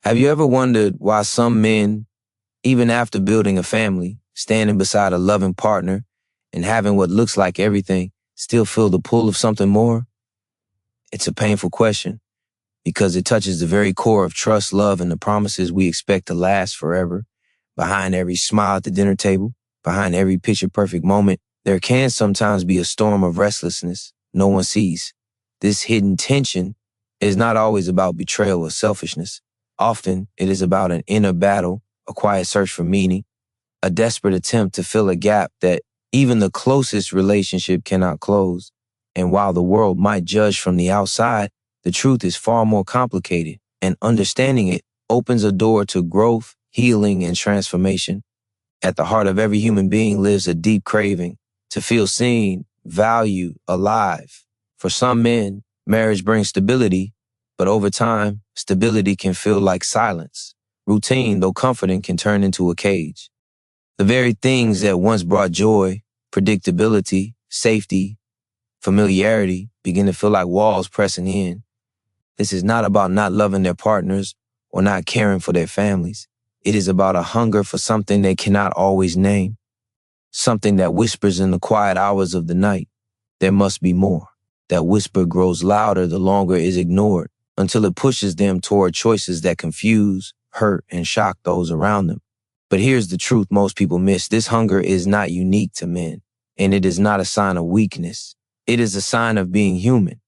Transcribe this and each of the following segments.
Have you ever wondered why some men, even after building a family, standing beside a loving partner, and having what looks like everything, still feel the pull of something more? It's a painful question because it touches the very core of trust, love, and the promises we expect to last forever. Behind every smile at the dinner table, behind every picture-perfect moment, there can sometimes be a storm of restlessness no one sees. This hidden tension is not always about betrayal or selfishness. Often, it is about an inner battle, a quiet search for meaning, a desperate attempt to fill a gap that even the closest relationship cannot close. And while the world might judge from the outside, the truth is far more complicated, and understanding it opens a door to growth, healing, and transformation. At the heart of every human being lives a deep craving to feel seen, valued, alive. For some men, marriage brings stability, but over time, stability can feel like silence. Routine, though comforting, can turn into a cage. The very things that once brought joy, predictability, safety, familiarity, begin to feel like walls pressing in. This is not about not loving their partners or not caring for their families. It is about a hunger for something they cannot always name, something that whispers in the quiet hours of the night. There must be more. That whisper grows louder the longer it is ignored, until it pushes them toward choices that confuse, hurt, and shock those around them. But here's the truth most people miss. This hunger is not unique to men, and it is not a sign of weakness. It is a sign of being human.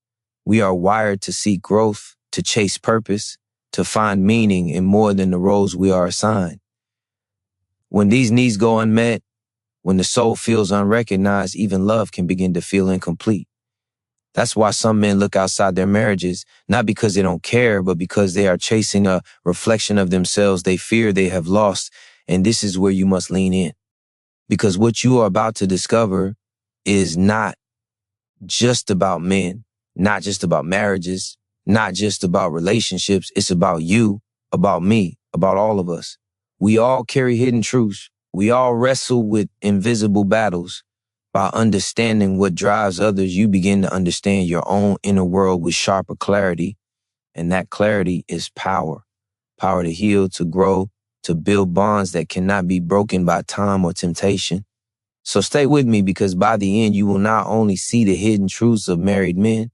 We are wired to seek growth, to chase purpose, to find meaning in more than the roles we are assigned. When these needs go unmet, when the soul feels unrecognized, even love can begin to feel incomplete. That's why some men look outside their marriages, not because they don't care, but because they are chasing a reflection of themselves they fear they have lost. And this is where you must lean in. Because what you are about to discover is not just about men, not just about marriages, not just about relationships. It's about you, about me, about all of us. We all carry hidden truths. We all wrestle with invisible battles. By understanding what drives others, you begin to understand your own inner world with sharper clarity. And that clarity is power. Power to heal, to grow, to build bonds that cannot be broken by time or temptation. So stay with me, because by the end, you will not only see the hidden truths of married men,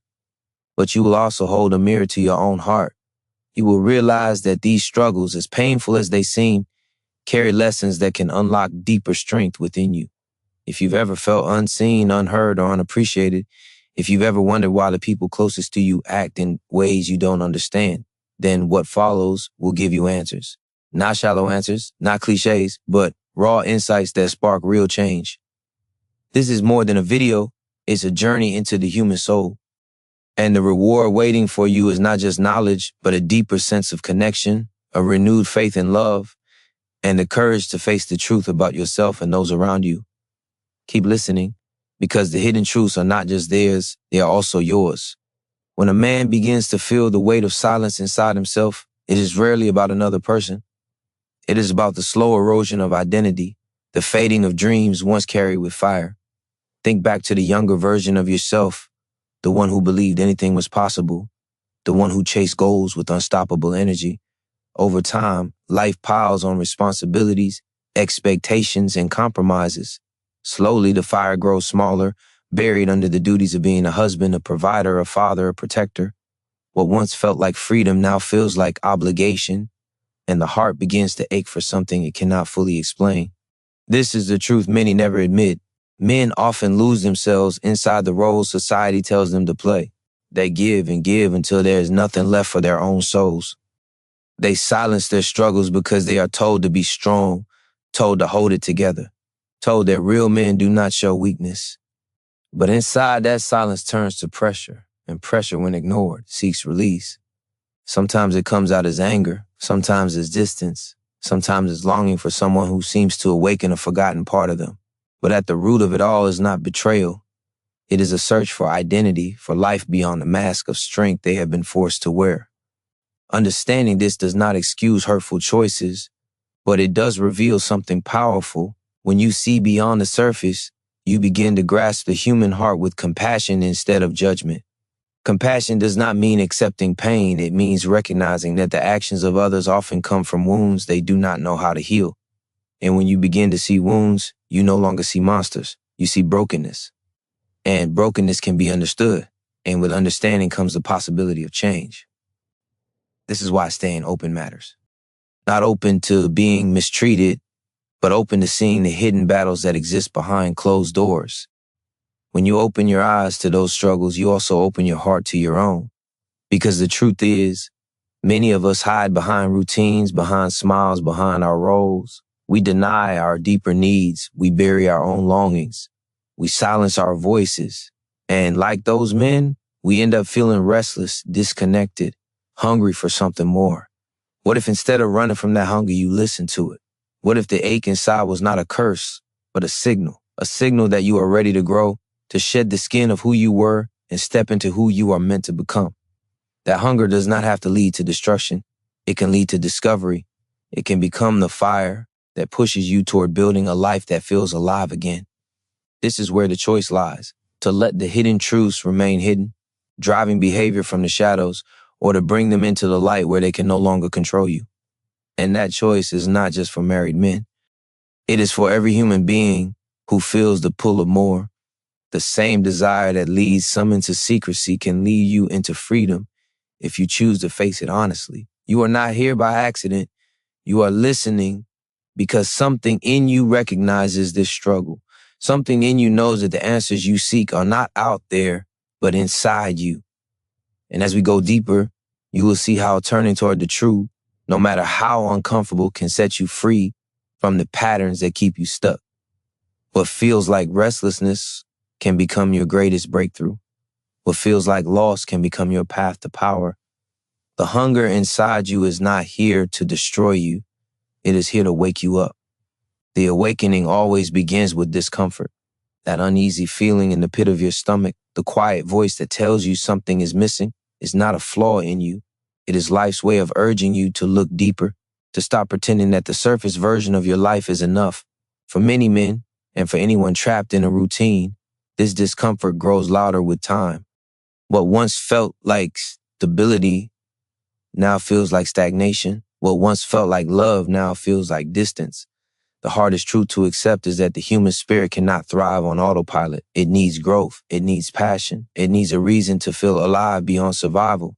but you will also hold a mirror to your own heart. You will realize that these struggles, as painful as they seem, carry lessons that can unlock deeper strength within you. If you've ever felt unseen, unheard, or unappreciated, if you've ever wondered why the people closest to you act in ways you don't understand, then what follows will give you answers. Not shallow answers, not cliches, but raw insights that spark real change. This is more than a video, it's a journey into the human soul. And the reward waiting for you is not just knowledge, but a deeper sense of connection, a renewed faith in love, and the courage to face the truth about yourself and those around you. Keep listening, because the hidden truths are not just theirs, they are also yours. When a man begins to feel the weight of silence inside himself, it is rarely about another person. It is about the slow erosion of identity, the fading of dreams once carried with fire. Think back to the younger version of yourself, the one who believed anything was possible, the one who chased goals with unstoppable energy. Over time, life piles on responsibilities, expectations, and compromises. Slowly, the fire grows smaller, buried under the duties of being a husband, a provider, a father, a protector. What once felt like freedom now feels like obligation, and the heart begins to ache for something it cannot fully explain. This is the truth many never admit. Men often lose themselves inside the roles society tells them to play. They give and give until there is nothing left for their own souls. They silence their struggles because they are told to be strong, told to hold it together, told that real men do not show weakness. But inside, that silence turns to pressure, and pressure, when ignored, seeks release. Sometimes it comes out as anger, sometimes as distance, sometimes as longing for someone who seems to awaken a forgotten part of them. But at the root of it all is not betrayal. It is a search for identity, for life beyond the mask of strength they have been forced to wear. Understanding this does not excuse hurtful choices, but it does reveal something powerful. When you see beyond the surface, you begin to grasp the human heart with compassion instead of judgment. Compassion does not mean accepting pain. It means recognizing that the actions of others often come from wounds they do not know how to heal. And when you begin to see wounds, you no longer see monsters. You see brokenness. And brokenness can be understood. And with understanding comes the possibility of change. This is why staying open matters. Not open to being mistreated, but open to seeing the hidden battles that exist behind closed doors. When you open your eyes to those struggles, you also open your heart to your own. Because the truth is, many of us hide behind routines, behind smiles, behind our roles. We deny our deeper needs. We bury our own longings. We silence our voices. And like those men, we end up feeling restless, disconnected, hungry for something more. What if instead of running from that hunger, you listen to it? What if the ache inside was not a curse, but a signal that you are ready to grow, to shed the skin of who you were and step into who you are meant to become? That hunger does not have to lead to destruction. It can lead to discovery. It can become the fire that pushes you toward building a life that feels alive again. This is where the choice lies, to let the hidden truths remain hidden, driving behavior from the shadows, or to bring them into the light where they can no longer control you. And that choice is not just for married men. It is for every human being who feels the pull of more. The same desire that leads some into secrecy can lead you into freedom if you choose to face it honestly. You are not here by accident. You are listening because something in you recognizes this struggle. Something in you knows that the answers you seek are not out there, but inside you. And as we go deeper, you will see how turning toward the truth, no matter how uncomfortable, can set you free from the patterns that keep you stuck. What feels like restlessness can become your greatest breakthrough. What feels like loss can become your path to power. The hunger inside you is not here to destroy you. It is here to wake you up. The awakening always begins with discomfort. That uneasy feeling in the pit of your stomach, the quiet voice that tells you something is missing, is not a flaw in you. It is life's way of urging you to look deeper, to stop pretending that the surface version of your life is enough. For many men, and for anyone trapped in a routine, this discomfort grows louder with time. What once felt like stability now feels like stagnation. What once felt like love now feels like distance. The hardest truth to accept is that the human spirit cannot thrive on autopilot. It needs growth. It needs passion. It needs a reason to feel alive beyond survival.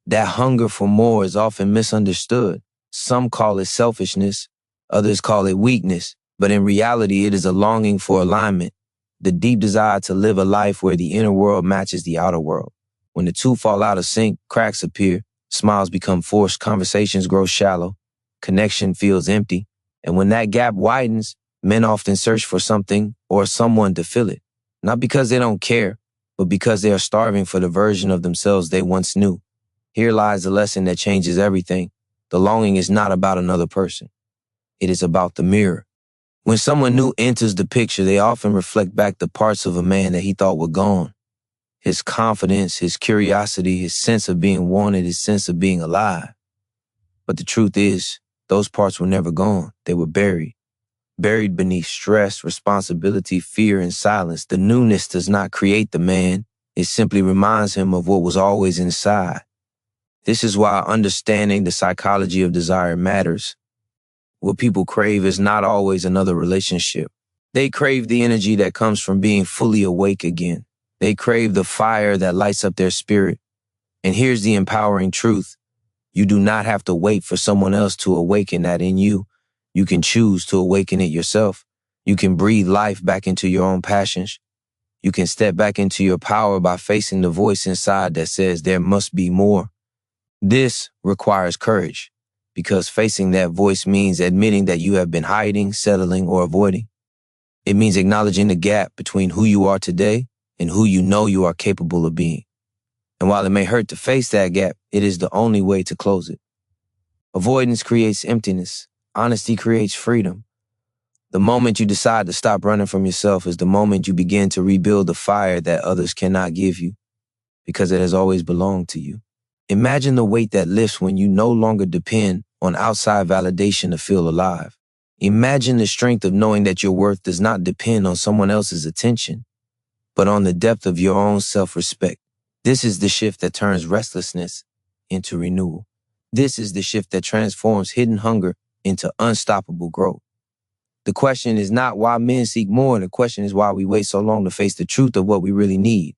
That hunger for more is often misunderstood. Some call it selfishness. Others call it weakness. But in reality, it is a longing for alignment. The deep desire to live a life where the inner world matches the outer world. When the two fall out of sync, cracks appear, smiles become forced, conversations grow shallow, connection feels empty. And when that gap widens, men often search for something or someone to fill it. Not because they don't care, but because they are starving for the version of themselves they once knew. Here lies the lesson that changes everything. The longing is not about another person. It is about the mirror. When someone new enters the picture, they often reflect back the parts of a man that he thought were gone. His confidence, his curiosity, his sense of being wanted, his sense of being alive. But the truth is, those parts were never gone. They were buried. Buried beneath stress, responsibility, fear, and silence. The newness does not create the man. It simply reminds him of what was always inside. This is why understanding the psychology of desire matters. What people crave is not always another relationship. They crave the energy that comes from being fully awake again. They crave the fire that lights up their spirit. And here's the empowering truth. You do not have to wait for someone else to awaken that in you. You can choose to awaken it yourself. You can breathe life back into your own passions. You can step back into your power by facing the voice inside that says there must be more. This requires courage, because facing that voice means admitting that you have been hiding, settling, or avoiding. It means acknowledging the gap between who you are today and who you know you are capable of being. And while it may hurt to face that gap, it is the only way to close it. Avoidance creates emptiness. Honesty creates freedom. The moment you decide to stop running from yourself is the moment you begin to rebuild the fire that others cannot give you, because it has always belonged to you. Imagine the weight that lifts when you no longer depend on outside validation to feel alive. Imagine the strength of knowing that your worth does not depend on someone else's attention, but on the depth of your own self-respect. This is the shift that turns restlessness into renewal. This is the shift that transforms hidden hunger into unstoppable growth. The question is not why men seek more. The question is why we wait so long to face the truth of what we really need.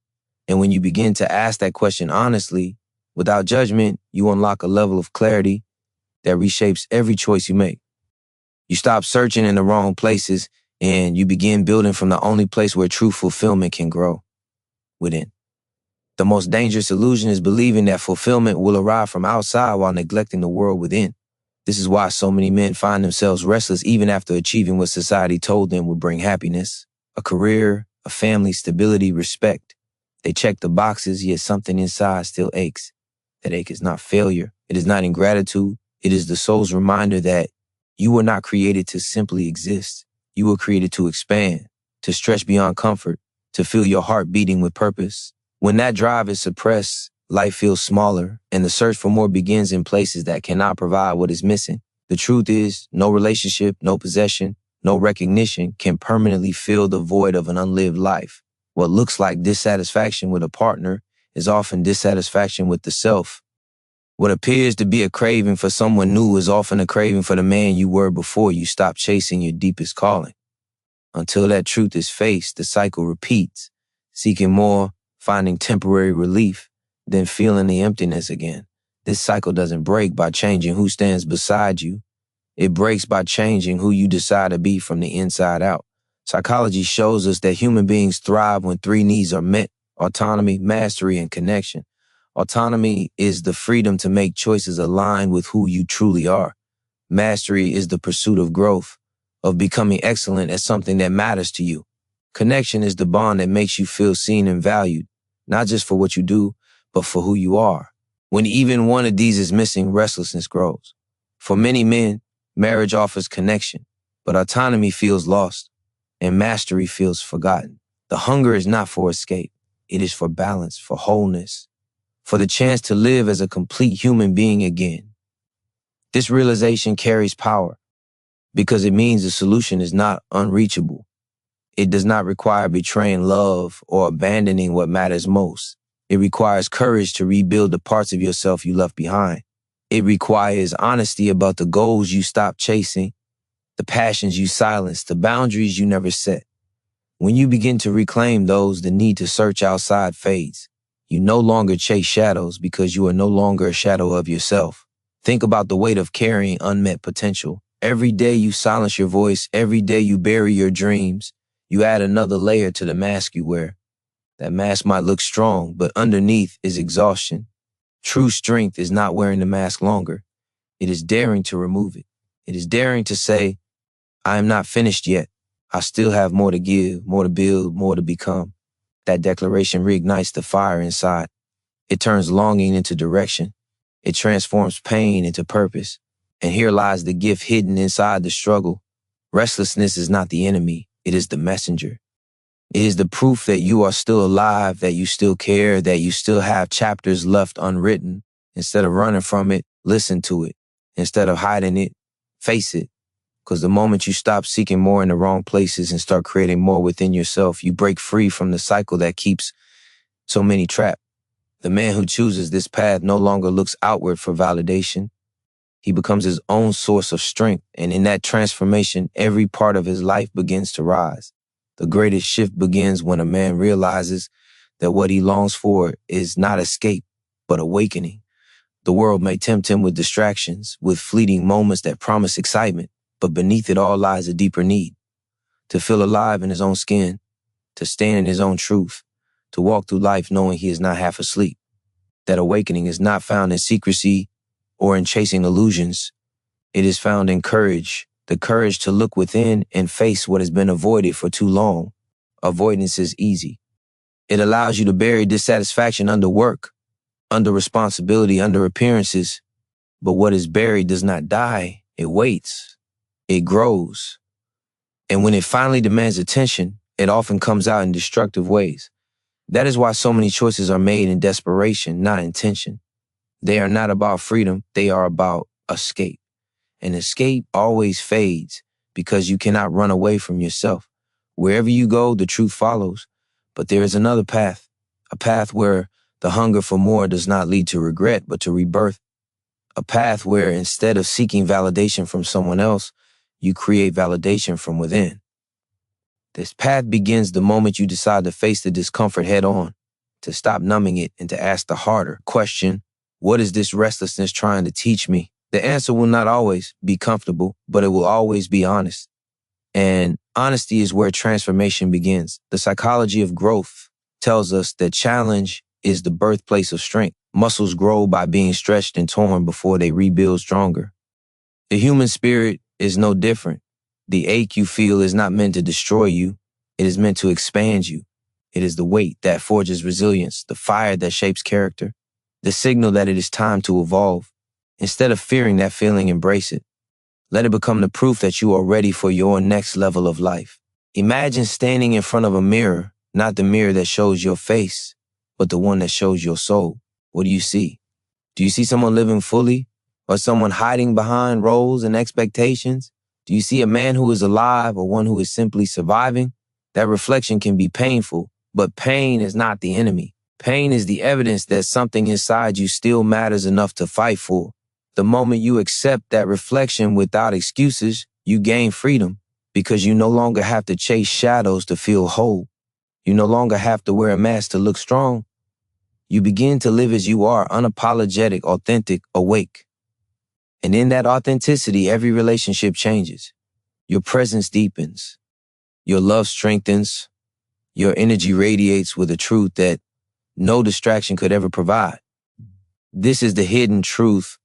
And when you begin to ask that question honestly, without judgment, you unlock a level of clarity that reshapes every choice you make. You stop searching in the wrong places and you begin building from the only place where true fulfillment can grow, within. The most dangerous illusion is believing that fulfillment will arrive from outside while neglecting the world within. This is why so many men find themselves restless even after achieving what society told them would bring happiness: a career, a family, stability, respect. They check the boxes, yet something inside still aches. That ache is not failure. It is not ingratitude. It is the soul's reminder that you were not created to simply exist. You were created to expand, to stretch beyond comfort, to feel your heart beating with purpose. When that drive is suppressed, life feels smaller, and the search for more begins in places that cannot provide what is missing. The truth is, no relationship, no possession, no recognition can permanently fill the void of an unlived life. What looks like dissatisfaction with a partner is often dissatisfaction with the self. What appears to be a craving for someone new is often a craving for the man you were before you stopped chasing your deepest calling. Until that truth is faced, the cycle repeats, seeking more, finding temporary relief, then feeling the emptiness again. This cycle doesn't break by changing who stands beside you. It breaks by changing who you decide to be from the inside out. Psychology shows us that human beings thrive when three needs are met: autonomy, mastery, and connection. Autonomy is the freedom to make choices aligned with who you truly are. Mastery is the pursuit of growth, of becoming excellent at something that matters to you. Connection is the bond that makes you feel seen and valued, not just for what you do, but for who you are. When even one of these is missing, restlessness grows. For many men, marriage offers connection, but autonomy feels lost, and mastery feels forgotten. The hunger is not for escape. It is for balance, for wholeness, for the chance to live as a complete human being again. This realization carries power because it means the solution is not unreachable. It does not require betraying love or abandoning what matters most. It requires courage to rebuild the parts of yourself you left behind. It requires honesty about the goals you stopped chasing, the passions you silenced, the boundaries you never set. When you begin to reclaim those, the need to search outside fades. You no longer chase shadows because you are no longer a shadow of yourself. Think about the weight of carrying unmet potential. Every day you silence your voice, every day you bury your dreams, you add another layer to the mask you wear. That mask might look strong, but underneath is exhaustion. True strength is not wearing the mask longer. It is daring to remove it. It is daring to say, I am not finished yet. I still have more to give, more to build, more to become. That declaration reignites the fire inside. It turns longing into direction. It transforms pain into purpose. And here lies the gift hidden inside the struggle. Restlessness is not the enemy. It is the messenger. It is the proof that you are still alive, that you still care, that you still have chapters left unwritten. Instead of running from it, listen to it. Instead of hiding it, face it. Because the moment you stop seeking more in the wrong places and start creating more within yourself, you break free from the cycle that keeps so many trapped. The man who chooses this path no longer looks outward for validation. He becomes his own source of strength, and in that transformation, every part of his life begins to rise. The greatest shift begins when a man realizes that what he longs for is not escape, but awakening. The world may tempt him with distractions, with fleeting moments that promise excitement, but beneath it all lies a deeper need. To feel alive in his own skin, to stand in his own truth, to walk through life knowing he is not half asleep. That awakening is not found in secrecy or in chasing illusions. It is found in courage, the courage to look within and face what has been avoided for too long. Avoidance is easy. It allows you to bury dissatisfaction under work, under responsibility, under appearances. But what is buried does not die. It waits. It grows. And when it finally demands attention, it often comes out in destructive ways. That is why so many choices are made in desperation, not intention. They are not about freedom. They are about escape. And escape always fades because you cannot run away from yourself. Wherever you go, the truth follows. But there is another path, a path where The hunger for more does not lead to regret, but to rebirth, a path where instead of seeking validation from someone else, you create validation from within. This path begins the moment you decide to face the discomfort head on, to stop numbing it and to ask the harder question, what is this restlessness trying to teach me? The answer will not always be comfortable, but it will always be honest. And honesty is where transformation begins. The psychology of growth tells us that challenge is the birthplace of strength. Muscles grow by being stretched and torn before they rebuild stronger. The human spirit is no different. The ache you feel is not meant to destroy you. It is meant to expand you. It is the weight that forges resilience, the fire that shapes character, the signal that it is time to evolve. Instead of fearing that feeling, embrace it. Let it become the proof that you are ready for your next level of life. Imagine standing in front of a mirror, not the mirror that shows your face, but the one that shows your soul. What do you see? Do you see someone living fully, or someone hiding behind roles and expectations? Do you see a man who is alive or one who is simply surviving? That reflection can be painful, but pain is not the enemy. Pain is the evidence that something inside you still matters enough to fight for. The moment you accept that reflection without excuses, you gain freedom because you no longer have to chase shadows to feel whole. You no longer have to wear a mask to look strong. You begin to live as you are, unapologetic, authentic, awake. And in that authenticity, every relationship changes. Your presence deepens. Your love strengthens. Your energy radiates with a truth that no distraction could ever provide. This is the hidden truth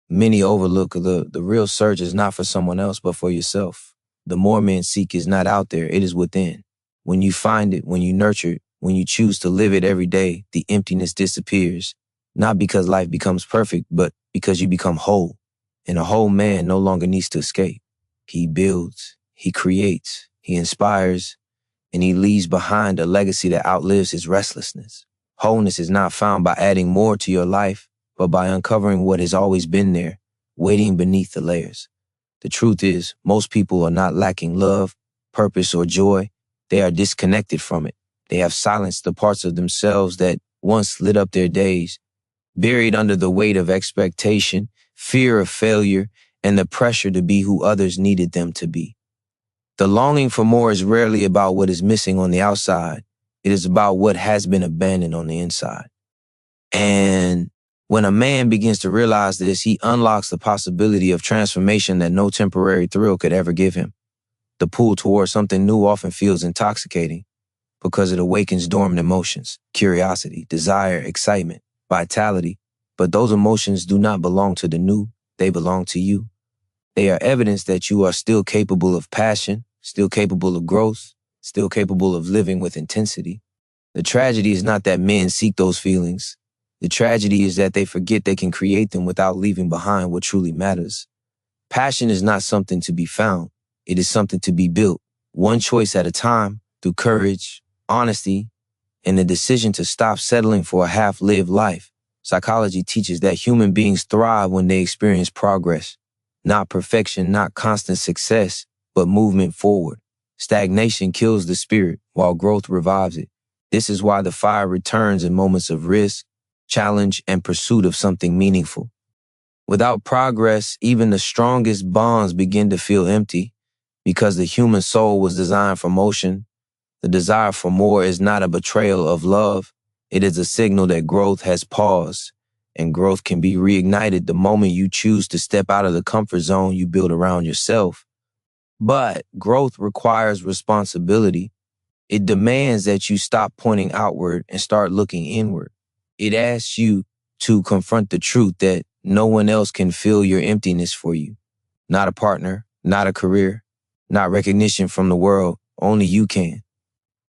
many overlook. The real search is not for someone else, but for yourself. The more men seek is not out there, it is within. When you find it, when you nurture it, when you choose to live it every day, the emptiness disappears. Not because life becomes perfect, but because you become whole. And a whole man no longer needs to escape. He builds, he creates, he inspires, and he leaves behind a legacy that outlives his restlessness. Wholeness is not found by adding more to your life, but by uncovering what has always been there, waiting beneath the layers. The truth is, most people are not lacking love, purpose, or joy. They are disconnected from it. They have silenced the parts of themselves that once lit up their days, buried under the weight of expectation, fear of failure, and the pressure to be who others needed them to be. The longing for more is rarely about what is missing on the outside. It is about what has been abandoned on the inside. And when a man begins to realize this, he unlocks the possibility of transformation that no temporary thrill could ever give him. The pull towards something new often feels intoxicating because it awakens dormant emotions, curiosity, desire, excitement, vitality. But those emotions do not belong to the new, they belong to you. They are evidence that you are still capable of passion, still capable of growth, still capable of living with intensity. The tragedy is not that men seek those feelings. The tragedy is that they forget they can create them without leaving behind what truly matters. Passion is not something to be found. It is something to be built, one choice at a time, through courage, honesty, and the decision to stop settling for a half-lived life. Psychology teaches that human beings thrive when they experience progress. Not perfection, not constant success, but movement forward. Stagnation kills the spirit, while growth revives it. This is why the fire returns in moments of risk, challenge, and pursuit of something meaningful. Without progress, even the strongest bonds begin to feel empty, because the human soul was designed for motion. The desire for more is not a betrayal of love. It is a signal that growth has paused, and growth can be reignited the moment you choose to step out of the comfort zone you build around yourself. But growth requires responsibility. It demands that you stop pointing outward and start looking inward. It asks you to confront the truth that no one else can fill your emptiness for you. Not a partner, not a career, not recognition from the world. Only you can.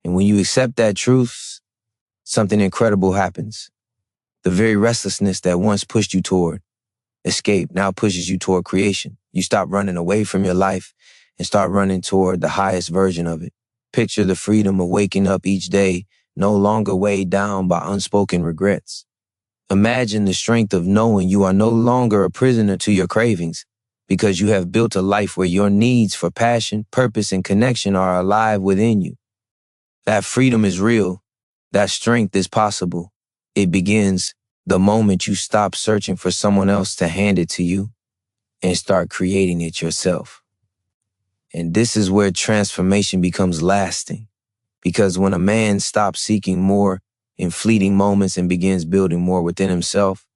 And when you accept that truth, something incredible happens. The very restlessness that once pushed you toward escape now pushes you toward creation. You stop running away from your life and start running toward the highest version of it. Picture the freedom of waking up each day, no longer weighed down by unspoken regrets. Imagine the strength of knowing you are no longer a prisoner to your cravings because you have built a life where your needs for passion, purpose, and connection are alive within you. That freedom is real. That strength is possible. It begins the moment you stop searching for someone else to hand it to you and start creating it yourself. And this is where transformation becomes lasting. Because when a man stops seeking more in fleeting moments and begins building more within himself,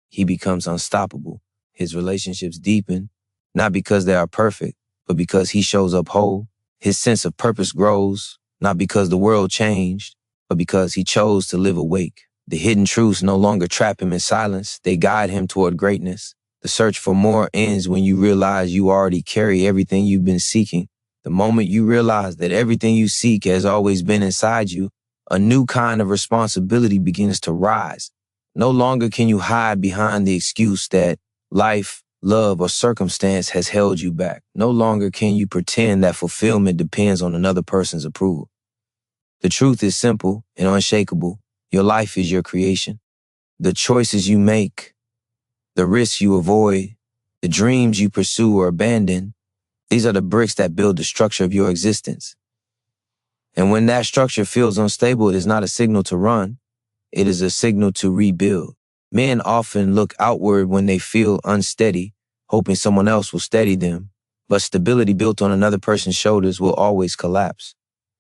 he becomes unstoppable. His relationships deepen, not because they are perfect, but because he shows up whole. His sense of purpose grows, not because the world changed, but because he chose to live awake. The hidden truths no longer trap him in silence. They guide him toward greatness. The search for more ends when you realize you already carry everything you've been seeking. The moment you realize that everything you seek has always been inside you, a new kind of responsibility begins to rise. No longer can you hide behind the excuse that life, love, or circumstance has held you back. No longer can you pretend that fulfillment depends on another person's approval. The truth is simple and unshakable. Your life is your creation. The choices you make, the risks you avoid, the dreams you pursue or abandon, these are the bricks that build the structure of your existence. And when that structure feels unstable, it is not a signal to run. It is a signal to rebuild. Men often look outward when they feel unsteady, hoping someone else will steady them. But stability built on another person's shoulders will always collapse.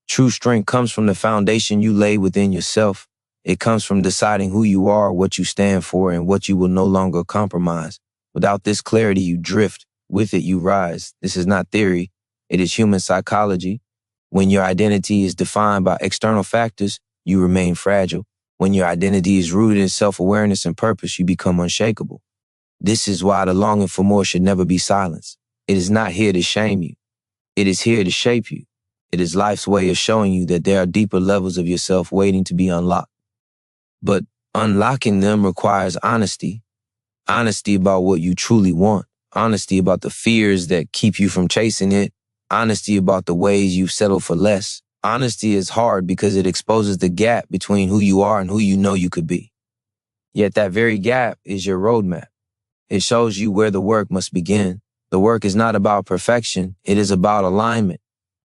True strength comes from the foundation you lay within yourself. It comes from deciding who you are, what you stand for, and what you will no longer compromise. Without this clarity, you drift. With it, you rise. This is not theory. It is human psychology. When your identity is defined by external factors, you remain fragile. When your identity is rooted in self-awareness and purpose, you become unshakable. This is why the longing for more should never be silenced. It is not here to shame you. It is here to shape you. It is life's way of showing you that there are deeper levels of yourself waiting to be unlocked. But unlocking them requires honesty. Honesty about what you truly want. Honesty about the fears that keep you from chasing it. Honesty about the ways you've settled for less. Honesty is hard because it exposes the gap between who you are and who you know you could be. Yet that very gap is your roadmap. It shows you where the work must begin. The work is not about perfection. It is about alignment.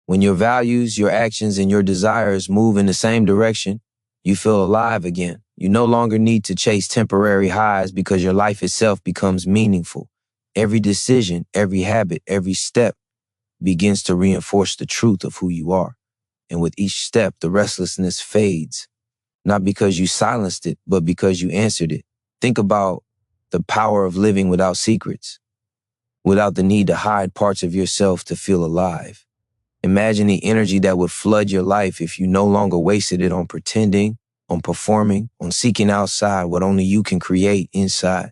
When your values, your actions, and your desires move in the same direction, you feel alive again. You no longer need to chase temporary highs because your life itself becomes meaningful. Every decision, every habit, every step begins to reinforce the truth of who you are. And with each step, the restlessness fades. Not because you silenced it, but because you answered it. Think about the power of living without secrets, without the need to hide parts of yourself to feel alive. Imagine the energy that would flood your life if you no longer wasted it on pretending, on performing, on seeking outside what only you can create inside.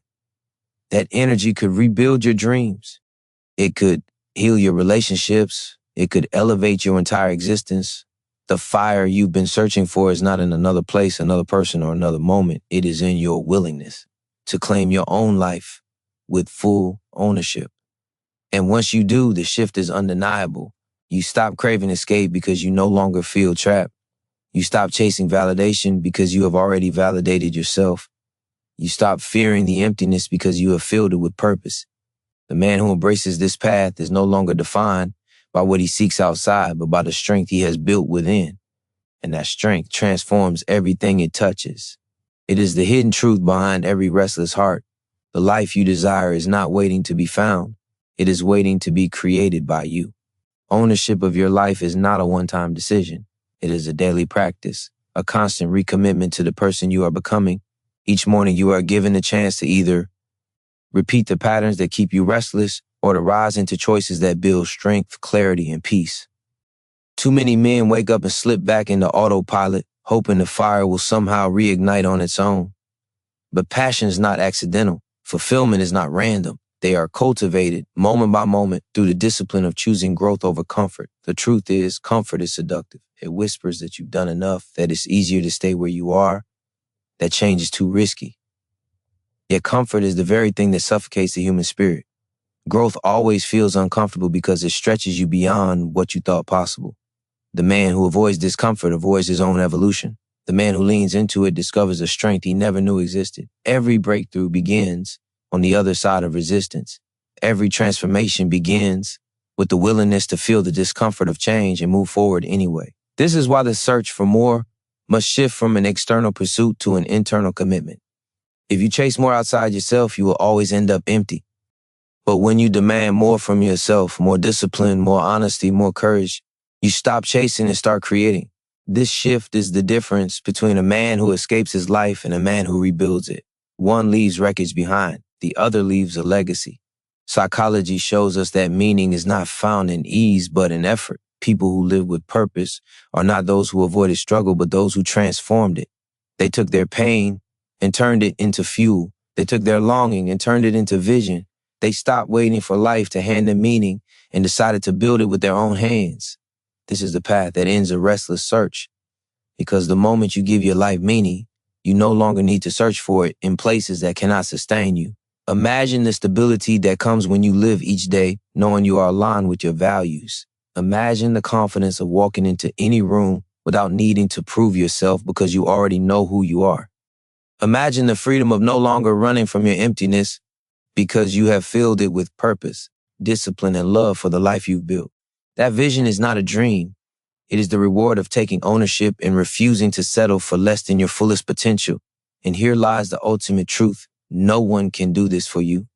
That energy could rebuild your dreams. It could heal your relationships. It could elevate your entire existence. The fire you've been searching for is not in another place, another person, or another moment. It is in your willingness to claim your own life with full ownership. And once you do, the shift is undeniable. You stop craving escape because you no longer feel trapped. You stop chasing validation because you have already validated yourself. You stop fearing the emptiness because you have filled it with purpose. The man who embraces this path is no longer defined by what he seeks outside, but by the strength he has built within. And that strength transforms everything it touches. It is the hidden truth behind every restless heart. The life you desire is not waiting to be found. It is waiting to be created by you. Ownership of your life is not a one-time decision. It is a daily practice, a constant recommitment to the person you are becoming. Each morning you are given the chance to either repeat the patterns that keep you restless or to rise into choices that build strength, clarity, and peace. Too many men wake up and slip back into autopilot, hoping the fire will somehow reignite on its own. But passion is not accidental. Fulfillment is not random. They are cultivated moment by moment through the discipline of choosing growth over comfort. The truth is, comfort is seductive. It whispers that you've done enough, that it's easier to stay where you are, that change is too risky. Yet comfort is the very thing that suffocates the human spirit. Growth always feels uncomfortable because it stretches you beyond what you thought possible. The man who avoids discomfort avoids his own evolution. The man who leans into it discovers a strength he never knew existed. Every breakthrough begins on the other side of resistance. Every transformation begins with the willingness to feel the discomfort of change and move forward anyway. This is why the search for more must shift from an external pursuit to an internal commitment. If you chase more outside yourself, you will always end up empty. But when you demand more from yourself, more discipline, more honesty, more courage, you stop chasing and start creating. This shift is the difference between a man who escapes his life and a man who rebuilds it. One leaves wreckage behind, the other leaves a legacy. Psychology shows us that meaning is not found in ease, but in effort. People who live with purpose are not those who avoided struggle, but those who transformed it. They took their pain and turned it into fuel. They took their longing and turned it into vision. They stopped waiting for life to hand them meaning and decided to build it with their own hands. This is the path that ends a restless search, because the moment you give your life meaning, you no longer need to search for it in places that cannot sustain you. Imagine the stability that comes when you live each day knowing you are aligned with your values. Imagine the confidence of walking into any room without needing to prove yourself because you already know who you are. Imagine the freedom of no longer running from your emptiness because you have filled it with purpose, discipline, and love for the life you've built. That vision is not a dream. It is the reward of taking ownership and refusing to settle for less than your fullest potential. And here lies the ultimate truth. No one can do this for you.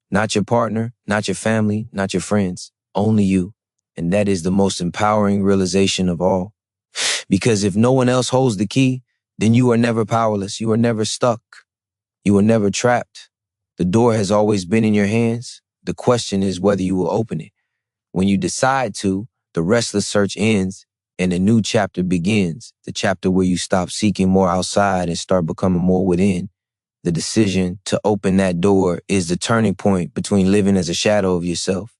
Not your partner, not your family, not your friends, only you. And that is the most empowering realization of all. Because if no one else holds the key, then you are never powerless. You are never stuck. You are never trapped. The door has always been in your hands. The question is whether you will open it. When you decide to, the restless search ends and a new chapter begins. The chapter where you stop seeking more outside and start becoming more within. The decision to open that door is the turning point between living as a shadow of yourself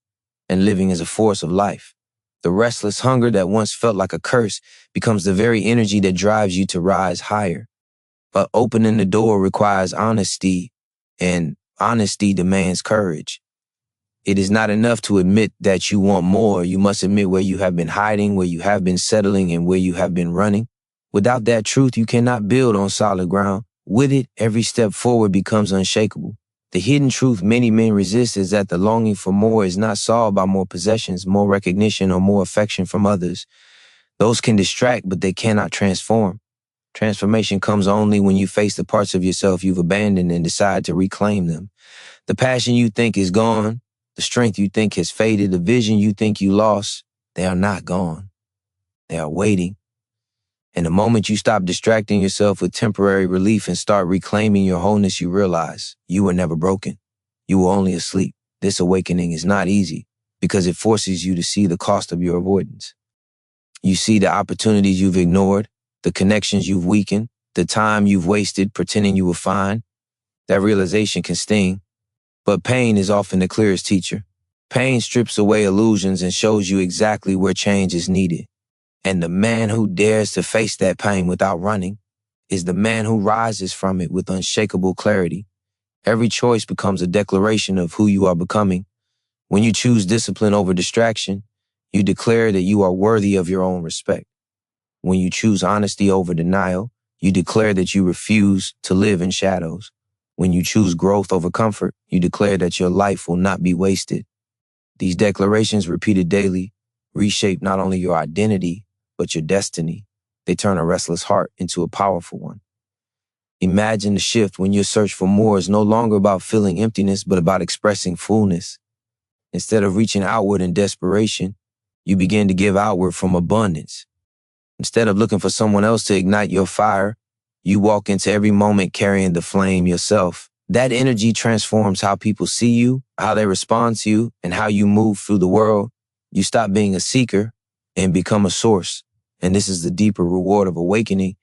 and living as a force of life. The restless hunger that once felt like a curse becomes the very energy that drives you to rise higher. But opening the door requires honesty, and honesty demands courage. It is not enough to admit that you want more. You must admit where you have been hiding, where you have been settling, and where you have been running. Without that truth, you cannot build on solid ground. With it, every step forward becomes unshakable. The hidden truth many men resist is that the longing for more is not solved by more possessions, more recognition, or more affection from others. Those can distract, but they cannot transform. Transformation comes only when you face the parts of yourself you've abandoned and decide to reclaim them. The passion you think is gone, the strength you think has faded, the vision you think you lost, they are not gone. They are waiting. And the moment you stop distracting yourself with temporary relief and start reclaiming your wholeness, you realize you were never broken. You were only asleep. This awakening is not easy because it forces you to see the cost of your avoidance. You see the opportunities you've ignored, the connections you've weakened, the time you've wasted pretending you were fine. That realization can sting. But pain is often the clearest teacher. Pain strips away illusions and shows you exactly where change is needed. And the man who dares to face that pain without running is the man who rises from it with unshakable clarity. Every choice becomes a declaration of who you are becoming. When you choose discipline over distraction, you declare that you are worthy of your own respect. When you choose honesty over denial, you declare that you refuse to live in shadows. When you choose growth over comfort, you declare that your life will not be wasted. These declarations, repeated daily, reshape not only your identity, but your destiny. They turn a restless heart into a powerful one. Imagine the shift when your search for more is no longer about filling emptiness, but about expressing fullness. Instead of reaching outward in desperation, you begin to give outward from abundance. Instead of looking for someone else to ignite your fire, you walk into every moment carrying the flame yourself. That energy transforms how people see you, how they respond to you, and how you move through the world. You stop being a seeker and become a source. And this is the deeper reward of awakening.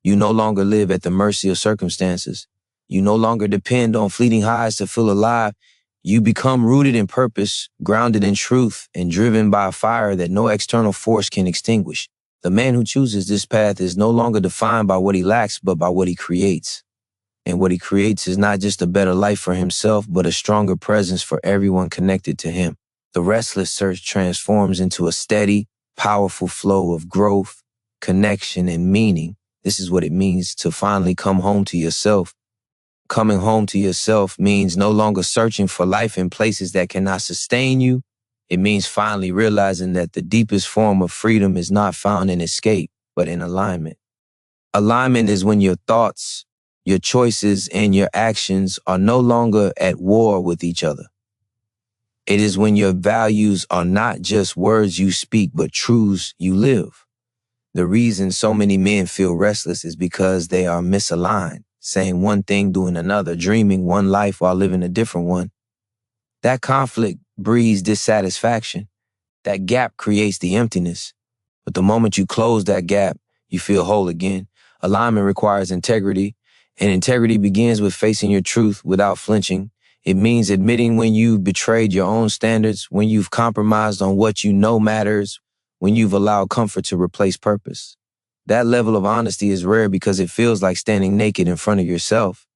You no longer live at the mercy of circumstances. You no longer depend on fleeting highs to feel alive. You become rooted in purpose, grounded in truth, and driven by a fire that no external force can extinguish. The man who chooses this path is no longer defined by what he lacks, but by what he creates. And what he creates is not just a better life for himself, but a stronger presence for everyone connected to him. The restless search transforms into a steady, powerful flow of growth, connection, and meaning. This is what it means to finally come home to yourself. Coming home to yourself means no longer searching for life in places that cannot sustain you. It means finally realizing that the deepest form of freedom is not found in escape, but in alignment. Alignment is when your thoughts, your choices, and your actions are no longer at war with each other. It is when your values are not just words you speak, but truths you live. The reason so many men feel restless is because they are misaligned, saying one thing, doing another, dreaming one life while living a different one. That conflict breeds dissatisfaction. That gap creates the emptiness. But the moment you close that gap, you feel whole again. Alignment requires integrity, and integrity begins with facing your truth without flinching. It means admitting when you've betrayed your own standards, when you've compromised on what you know matters, when you've allowed comfort to replace purpose. That level of honesty is rare because it feels like standing naked in front of yourself.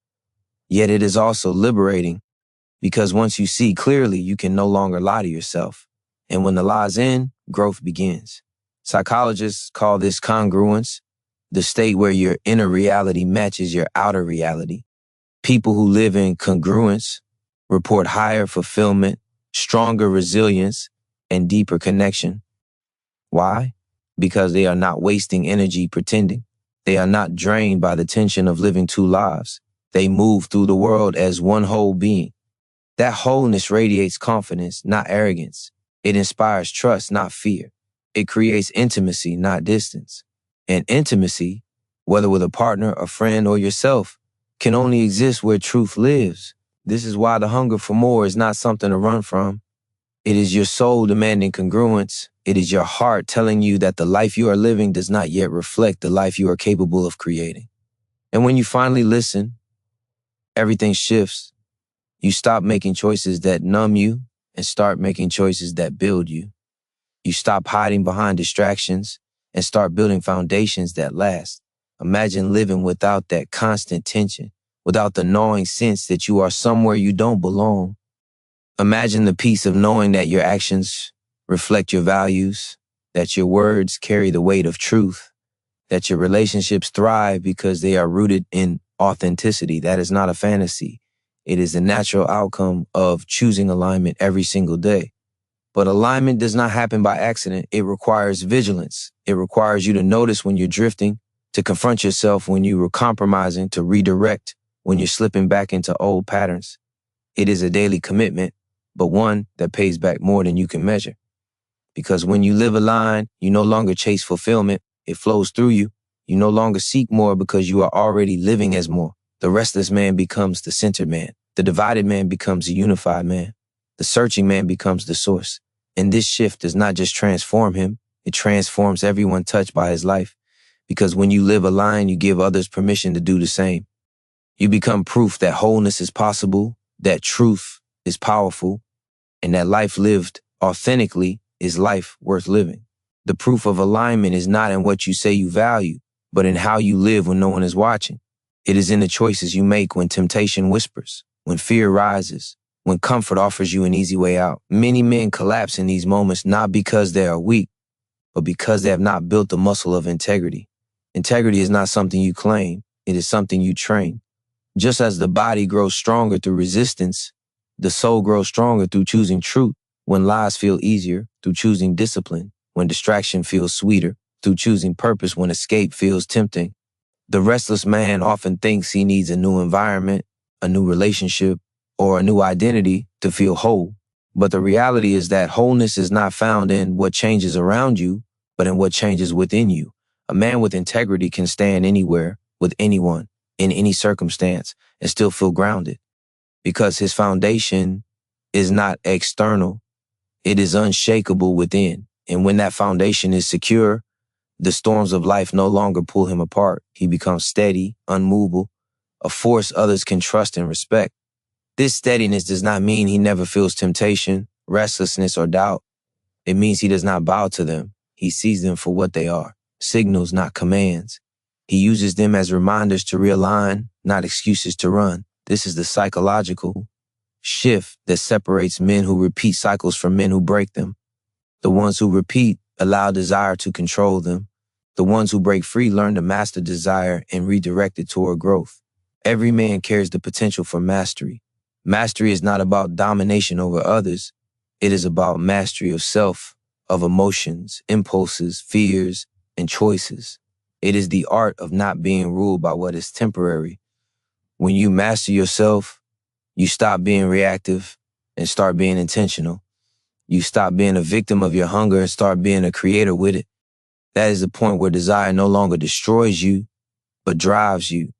Yet it is also liberating because once you see clearly, you can no longer lie to yourself. And when the lie's in, growth begins. Psychologists call this congruence, the state where your inner reality matches your outer reality. People who live in congruence report higher fulfillment, stronger resilience, and deeper connection. Why? Because they are not wasting energy pretending. They are not drained by the tension of living two lives. They move through the world as one whole being. That wholeness radiates confidence, not arrogance. It inspires trust, not fear. It creates intimacy, not distance. And intimacy, whether with a partner, a friend, or yourself, can only exist where truth lives. This is why the hunger for more is not something to run from. It is your soul demanding congruence. It is your heart telling you that the life you are living does not yet reflect the life you are capable of creating. And when you finally listen, everything shifts. You stop making choices that numb you and start making choices that build you. You stop hiding behind distractions and start building foundations that last. Imagine living without that constant tension, without the gnawing sense that you are somewhere you don't belong. Imagine the peace of knowing that your actions reflect your values, that your words carry the weight of truth, that your relationships thrive because they are rooted in authenticity. That is not a fantasy. It is the natural outcome of choosing alignment every single day. But alignment does not happen by accident. It requires vigilance. It requires you to notice when you're drifting, to confront yourself when you were compromising, to redirect when you're slipping back into old patterns. It is a daily commitment, but one that pays back more than you can measure. Because when you live aligned, you no longer chase fulfillment. It flows through you. You no longer seek more because you are already living as more. The restless man becomes the centered man. The divided man becomes the unified man. The searching man becomes the source. And this shift does not just transform him, it transforms everyone touched by his life. Because when you live aligned, you give others permission to do the same. You become proof that wholeness is possible, that truth is powerful, and that life lived authentically is life worth living. The proof of alignment is not in what you say you value, but in how you live when no one is watching. It is in the choices you make when temptation whispers, when fear rises, when comfort offers you an easy way out. Many men collapse in these moments not because they are weak, but because they have not built the muscle of integrity. Integrity is not something you claim, it is something you train. Just as the body grows stronger through resistance, the soul grows stronger through choosing truth. When lies feel easier, through choosing discipline. When distraction feels sweeter, through choosing purpose. When escape feels tempting. The restless man often thinks he needs a new environment, a new relationship, or a new identity to feel whole. But the reality is that wholeness is not found in what changes around you, but in what changes within you. A man with integrity can stand anywhere, with anyone, in any circumstance, and still feel grounded. Because his foundation is not external, it is unshakable within. And when that foundation is secure, the storms of life no longer pull him apart. He becomes steady, unmovable, a force others can trust and respect. This steadiness does not mean he never feels temptation, restlessness, or doubt. It means he does not bow to them. He sees them for what they are, signals, not commands. He uses them as reminders to realign, not excuses to run. This is the psychological shift that separates men who repeat cycles from men who break them. The ones who repeat allow desire to control them. The ones who break free learn to master desire and redirect it toward growth. Every man carries the potential for mastery. Mastery is not about domination over others. It is about mastery of self, of emotions, impulses, fears, and choices. It is the art of not being ruled by what is temporary. When you master yourself, you stop being reactive and start being intentional. You stop being a victim of your hunger and start being a creator with it. That is the point where desire no longer destroys you, but drives you.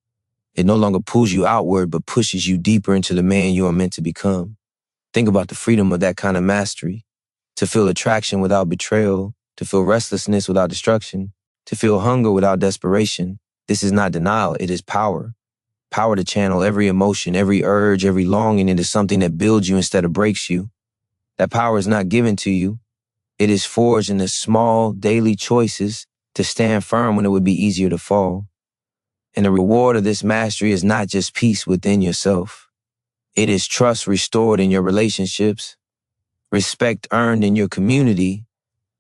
It no longer pulls you outward, but pushes you deeper into the man you are meant to become. Think about the freedom of that kind of mastery. To feel attraction without betrayal, to feel restlessness without destruction, to feel hunger without desperation. This is not denial, it is power. Power to channel every emotion, every urge, every longing into something that builds you instead of breaks you. That power is not given to you. It is forged in the small, daily choices to stand firm when it would be easier to fall. And the reward of this mastery is not just peace within yourself. It is trust restored in your relationships, respect earned in your community,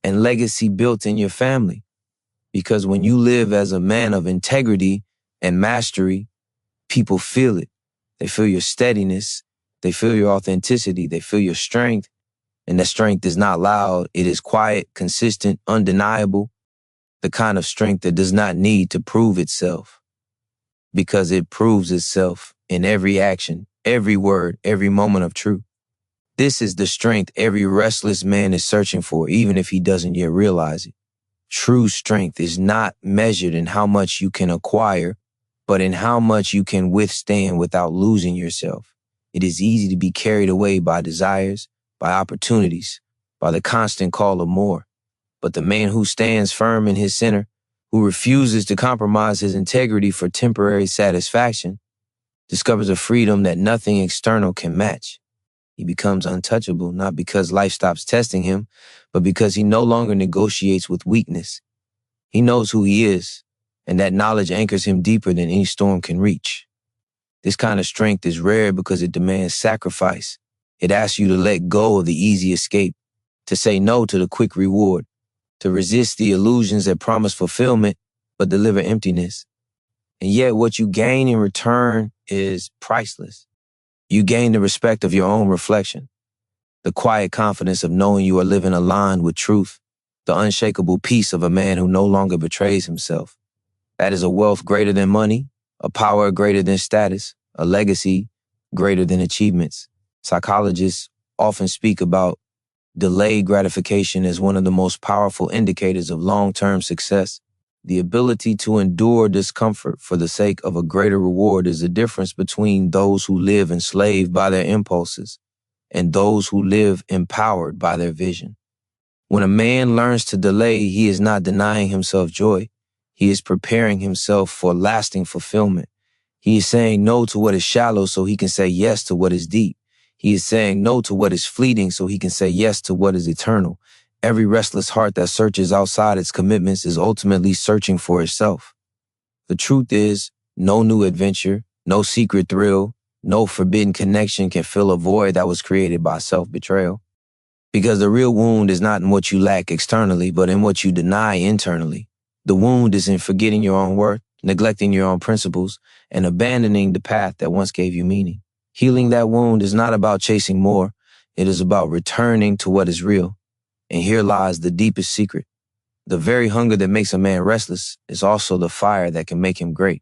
and legacy built in your family. Because when you live as a man of integrity and mastery, people feel it. They feel your steadiness. They feel your authenticity. They feel your strength. And that strength is not loud. It is quiet, consistent, undeniable. The kind of strength that does not need to prove itself. Because it proves itself in every action, every word, every moment of truth. This is the strength every restless man is searching for, even if he doesn't yet realize it. True strength is not measured in how much you can acquire, but in how much you can withstand without losing yourself. It is easy to be carried away by desires, by opportunities, by the constant call of more. But the man who stands firm in his center, who refuses to compromise his integrity for temporary satisfaction, discovers a freedom that nothing external can match. He becomes untouchable, not because life stops testing him, but because he no longer negotiates with weakness. He knows who he is, and that knowledge anchors him deeper than any storm can reach. This kind of strength is rare because it demands sacrifice. It asks you to let go of the easy escape, to say no to the quick reward, to resist the illusions that promise fulfillment but deliver emptiness. And yet what you gain in return is priceless. You gain the respect of your own reflection, the quiet confidence of knowing you are living aligned with truth, the unshakable peace of a man who no longer betrays himself. That is a wealth greater than money, a power greater than status, a legacy greater than achievements. Psychologists often speak about delayed gratification as one of the most powerful indicators of long-term success. The ability to endure discomfort for the sake of a greater reward is the difference between those who live enslaved by their impulses and those who live empowered by their vision. When a man learns to delay, he is not denying himself joy. He is preparing himself for lasting fulfillment. He is saying no to what is shallow so he can say yes to what is deep. He is saying no to what is fleeting so he can say yes to what is eternal. Every restless heart that searches outside its commitments is ultimately searching for itself. The truth is, no new adventure, no secret thrill, no forbidden connection can fill a void that was created by self-betrayal. Because the real wound is not in what you lack externally, but in what you deny internally. The wound is in forgetting your own worth, neglecting your own principles, and abandoning the path that once gave you meaning. Healing that wound is not about chasing more. It is about returning to what is real. And here lies the deepest secret. The very hunger that makes a man restless is also the fire that can make him great.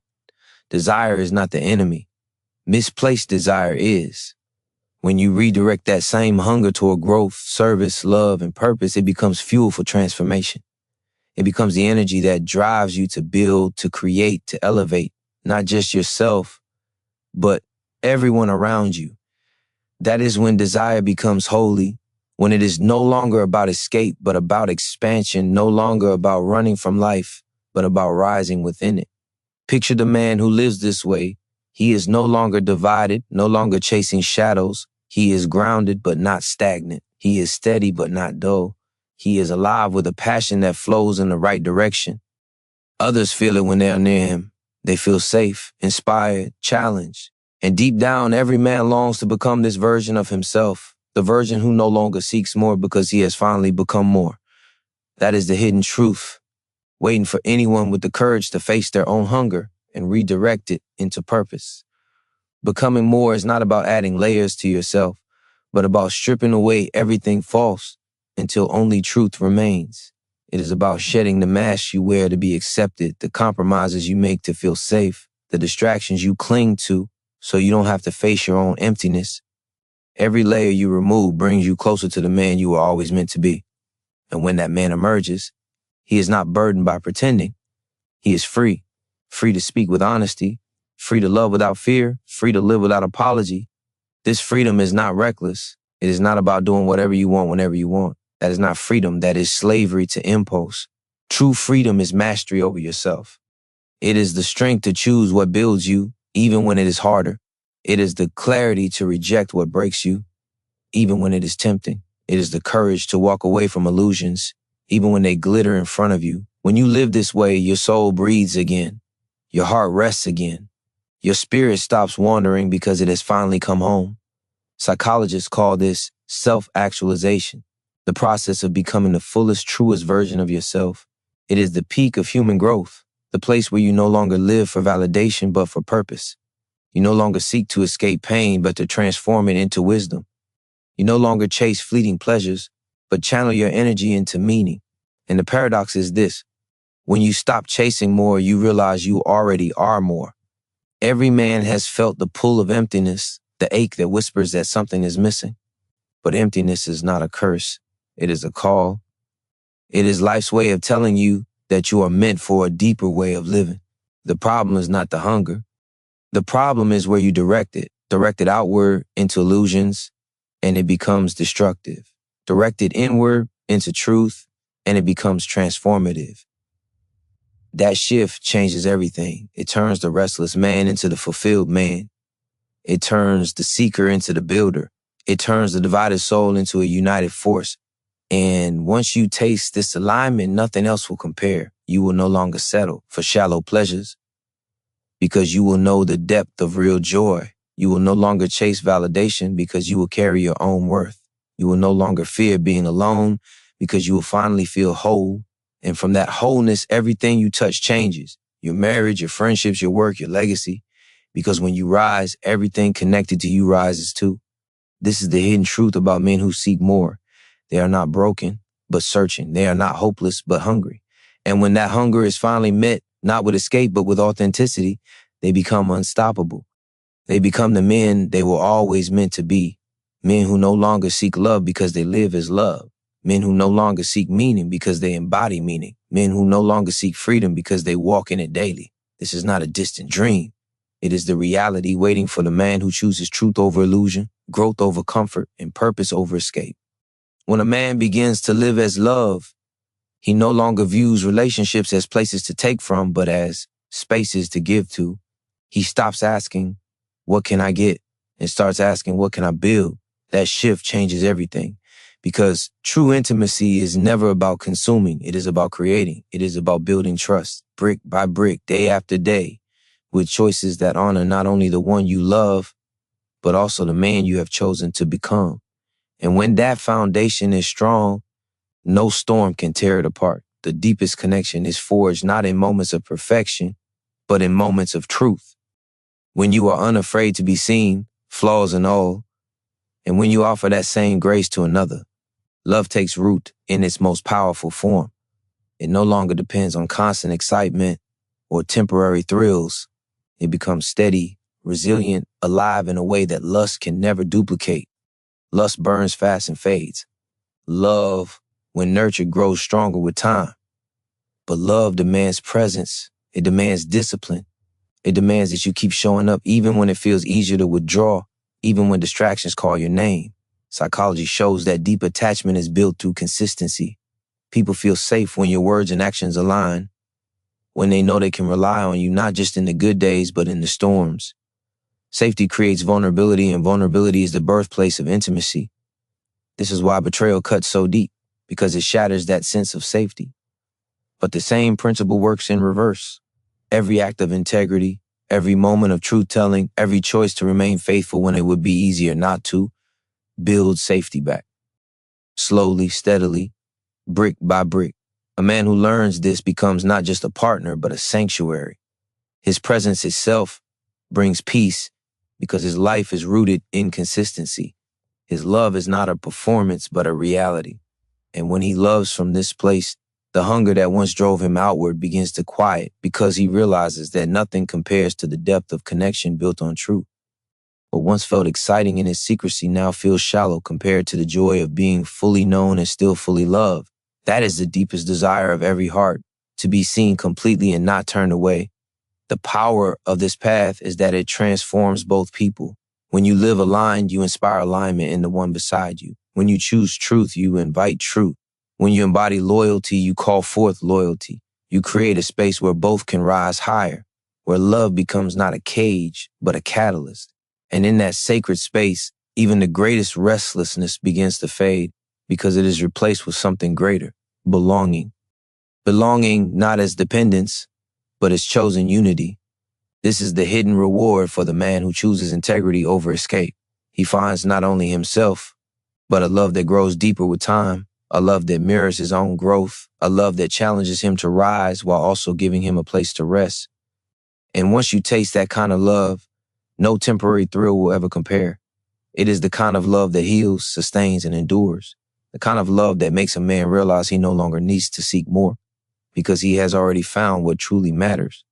Desire is not the enemy. Misplaced desire is. When you redirect that same hunger toward growth, service, love, and purpose, it becomes fuel for transformation. It becomes the energy that drives you to build, to create, to elevate, not just yourself, but everyone around you. That is when desire becomes holy, when it is no longer about escape, but about expansion, no longer about running from life, but about rising within it. Picture the man who lives this way. He is no longer divided, no longer chasing shadows. He is grounded, but not stagnant. He is steady, but not dull. He is alive with a passion that flows in the right direction. Others feel it when they are near him. They feel safe, inspired, challenged. And deep down, every man longs to become this version of himself, the version who no longer seeks more because he has finally become more. That is the hidden truth, waiting for anyone with the courage to face their own hunger and redirect it into purpose. Becoming more is not about adding layers to yourself, but about stripping away everything false until only truth remains. It is about shedding the mask you wear to be accepted, the compromises you make to feel safe, the distractions you cling to so you don't have to face your own emptiness. Every layer you remove brings you closer to the man you were always meant to be. And when that man emerges, he is not burdened by pretending. He is free, free to speak with honesty, free to love without fear, free to live without apology. This freedom is not reckless. It is not about doing whatever you want whenever you want. That is not freedom. That is slavery to impulse. True freedom is mastery over yourself. It is the strength to choose what builds you, even when it is harder. It is the clarity to reject what breaks you, even when it is tempting. It is the courage to walk away from illusions, even when they glitter in front of you. When you live this way, your soul breathes again. Your heart rests again. Your spirit stops wandering because it has finally come home. Psychologists call this self-actualization, the process of becoming the fullest, truest version of yourself. It is the peak of human growth, the place where you no longer live for validation but for purpose. You no longer seek to escape pain but to transform it into wisdom. You no longer chase fleeting pleasures but channel your energy into meaning. And the paradox is this: when you stop chasing more, you realize you already are more. Every man has felt the pull of emptiness, the ache that whispers that something is missing. But emptiness is not a curse. It is a call. It is life's way of telling you that you are meant for a deeper way of living. The problem is not the hunger. The problem is where you direct it outward into illusions, and it becomes destructive. Direct it inward into truth, and it becomes transformative. That shift changes everything. It turns the restless man into the fulfilled man. It turns the seeker into the builder. It turns the divided soul into a united force. And once you taste this alignment, nothing else will compare. You will no longer settle for shallow pleasures because you will know the depth of real joy. You will no longer chase validation because you will carry your own worth. You will no longer fear being alone because you will finally feel whole. And from that wholeness, everything you touch changes. Your marriage, your friendships, your work, your legacy. Because when you rise, everything connected to you rises too. This is the hidden truth about men who seek more. They are not broken, but searching. They are not hopeless, but hungry. And when that hunger is finally met, not with escape, but with authenticity, they become unstoppable. They become the men they were always meant to be. Men who no longer seek love because they live as love. Men who no longer seek meaning because they embody meaning. Men who no longer seek freedom because they walk in it daily. This is not a distant dream. It is the reality waiting for the man who chooses truth over illusion, growth over comfort, and purpose over escape. When a man begins to live as love, he no longer views relationships as places to take from, but as spaces to give to. He stops asking, what can I get? And starts asking, what can I build? That shift changes everything. Because true intimacy is never about consuming. It is about creating. It is about building trust, brick by brick, day after day, with choices that honor not only the one you love, but also the man you have chosen to become. And when that foundation is strong, no storm can tear it apart. The deepest connection is forged not in moments of perfection, but in moments of truth. When you are unafraid to be seen, flaws and all, and when you offer that same grace to another, love takes root in its most powerful form. It no longer depends on constant excitement or temporary thrills. It becomes steady, resilient, alive in a way that lust can never duplicate. Lust burns fast and fades. Love, when nurtured, grows stronger with time. But love demands presence. It demands discipline. It demands that you keep showing up even when it feels easier to withdraw, even when distractions call your name. Psychology shows that deep attachment is built through consistency. People feel safe when your words and actions align, when they know they can rely on you not just in the good days, but in the storms. Safety creates vulnerability, and vulnerability is the birthplace of intimacy. This is why betrayal cuts so deep, because it shatters that sense of safety. But the same principle works in reverse. Every act of integrity, every moment of truth-telling, every choice to remain faithful when it would be easier not to, builds safety back. Slowly, steadily, brick by brick. A man who learns this becomes not just a partner, but a sanctuary. His presence itself brings peace because his life is rooted in consistency. His love is not a performance, but a reality. And when he loves from this place, The hunger that once drove him outward begins to quiet because he realizes that nothing compares to the depth of connection built on truth. What once felt exciting in its secrecy now feels shallow compared to the joy of being fully known and still fully loved. That is the deepest desire of every heart, to be seen completely and not turned away. The power of this path is that it transforms both people. When you live aligned, you inspire alignment in the one beside you. When you choose truth, you invite truth. When you embody loyalty, you call forth loyalty. You create a space where both can rise higher, where love becomes not a cage, but a catalyst. And in that sacred space, even the greatest restlessness begins to fade because it is replaced with something greater, belonging. Belonging not as dependence, but as chosen unity. This is the hidden reward for the man who chooses integrity over escape. He finds not only himself, but a love that grows deeper with time, a love that mirrors his own growth, a love that challenges him to rise while also giving him a place to rest. And once you taste that kind of love, no temporary thrill will ever compare. It is the kind of love that heals, sustains, and endures. The kind of love that makes a man realize he no longer needs to seek more because he has already found what truly matters.